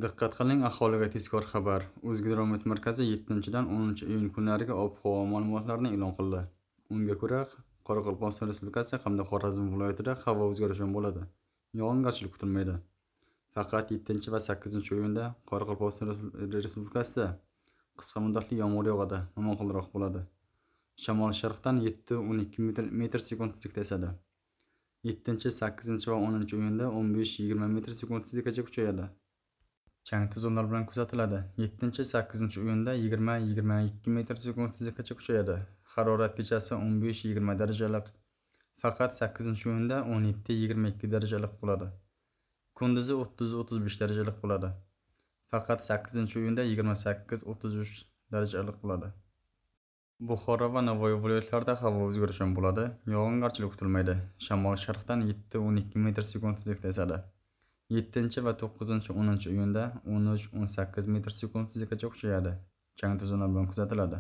Diqqat qiling, aholiga tezkor xabar. O'zgidromet markazi 7-dan 10-iyun kunlariga ob-havo ma'lumotlarini e'lon qildi. Unga ko'ra, Qoraqalpog'iston Respublikasi hamda Xorazm viloyatida havo o'zgarishi bo'ladi. Yog'ingarchilik kutilmaydi. Faqat 7 va 8-iyunda Qoraqalpog'iston Respublikasida qisqa muddatli yomg'ir yog'adi, momaqaldiroq bo'ladi. Shamol sharqdan 7-12 metr sekund tezlikda esadi. 7, 8 va 10-iyunda 15-20 metr sekund tezlikkacha kuchayadi. Chang to'zonlar bilan kuzatiladi. 7, 8-iyunda 20-22 metr sekund tezlikkacha kuchayadi. Harorat kechasi 15-20 darajalik. Faqat 8-iyunda 17-22 darajalik bo'ladi. Kunduzi 30-35 darajalik bo'ladi. Faqat 8-iyunda 28-33 darajalik bo'ladi. Buxoro va Navoiy viloyatlarida havo o'zgarishi bo'ladi. Yog'ingarchilik kutilmaydi. Shamol sharqdan 7-12 metr sekund tezlikda esadi. 7 va 9-10-iyunda 13-18 metr sekund tezlikkacha kuchayadi. Chang to'zonlar bilan kuzatiladi.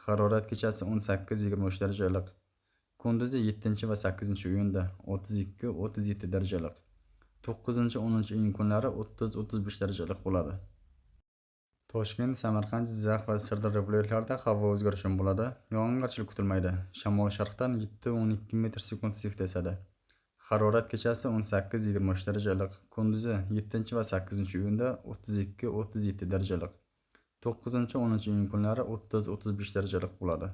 Harorat kechasi 18-23 darajalik. Kunduzi 7 va 8-iyunda 32-37 darajalik. 9-10-iyun kunlari 30-35 darajalik bo'ladi. Toshkent, Samarqand, Jizzax va Sirdaryo viloyatlarida havo o'zgarishi bo'ladi. Yog'ingarchilik kutilmaydi. Shamol sharqdan 7-12 metr sekund tezlikda esadi. Harorat kechasi 18-23 darajalik. Kunduzi 7 va 8-iyunda 32-37 darajalik. 9-10-iyun kunlari 30-35 darajalik bo'ladi.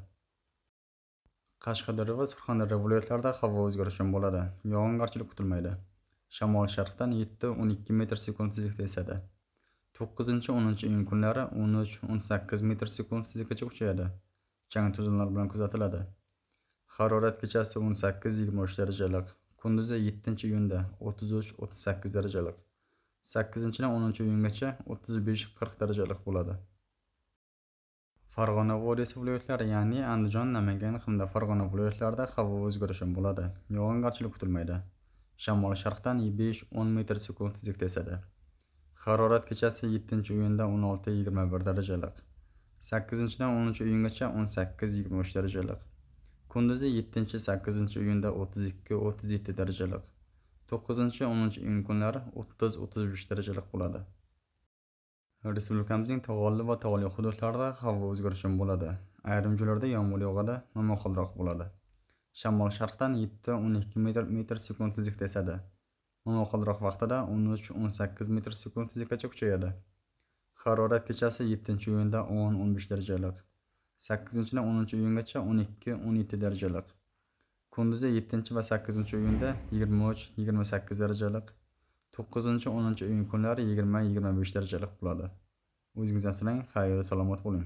Qashqadaryo va Surxondaryo viloyatlarida havo o'zgarishi bo'ladi. Yog'ingarchilik kutilmaydi. Shamol sharqdan 7-12 metr sekund tezlikda esadi. 9-10-iyun kunlari 13-18 metr sekund tezlikkacha kuchayadi. Chang to'zonlar bilan kuzatiladi. Harorat kechasi 18-23 darajalik. Kunduzi 7-iyunda 33-38 darajalik. 8-dan 10-iyungacha 35-40 darajalik bo'ladi. Farg'ona vodiysi viloyatlari, ya'ni Andijon, Namangan hamda Farg'ona viloyatlarida havo o'zgarishi bo'ladi. Yog'ingarchilik kutilmaydi. Shamol sharqdan 5-10 metr sekund tezlikda esadi. Harorat kechasi 7-iyunda 16-21 darajalik. 8-dan 10-iyungacha 18-23 darajalik. Kunduzi 7-8-iyunda 32-37 darajalik. 9-10-iyun kunlari 30-35 darajalik bo'ladi. Respublikamizning tog'li va tog'li hududlarida havo o'zgarishi bo'ladi. Ayrim joylarda yomg'ir yog'adi, momaqaldiroq bo'ladi. Shamol sharqdan 7-12 metr sekund tezlikda esadi. Momaqaldiroq vaqtida 13-18 metr sekund tezlikkacha kuchayadi. Harorat kechasi 7-iyunda 10-15 darajalik. 8-dan 10-iyungacha 12-17 darajalik. Kunduzi 7 va 8-iyunda 23-28 darajalik. 9-10-iyun kunlari 20-25 darajalik bo'ladi. O'zingizni asrang, xayr, salomat bo'ling.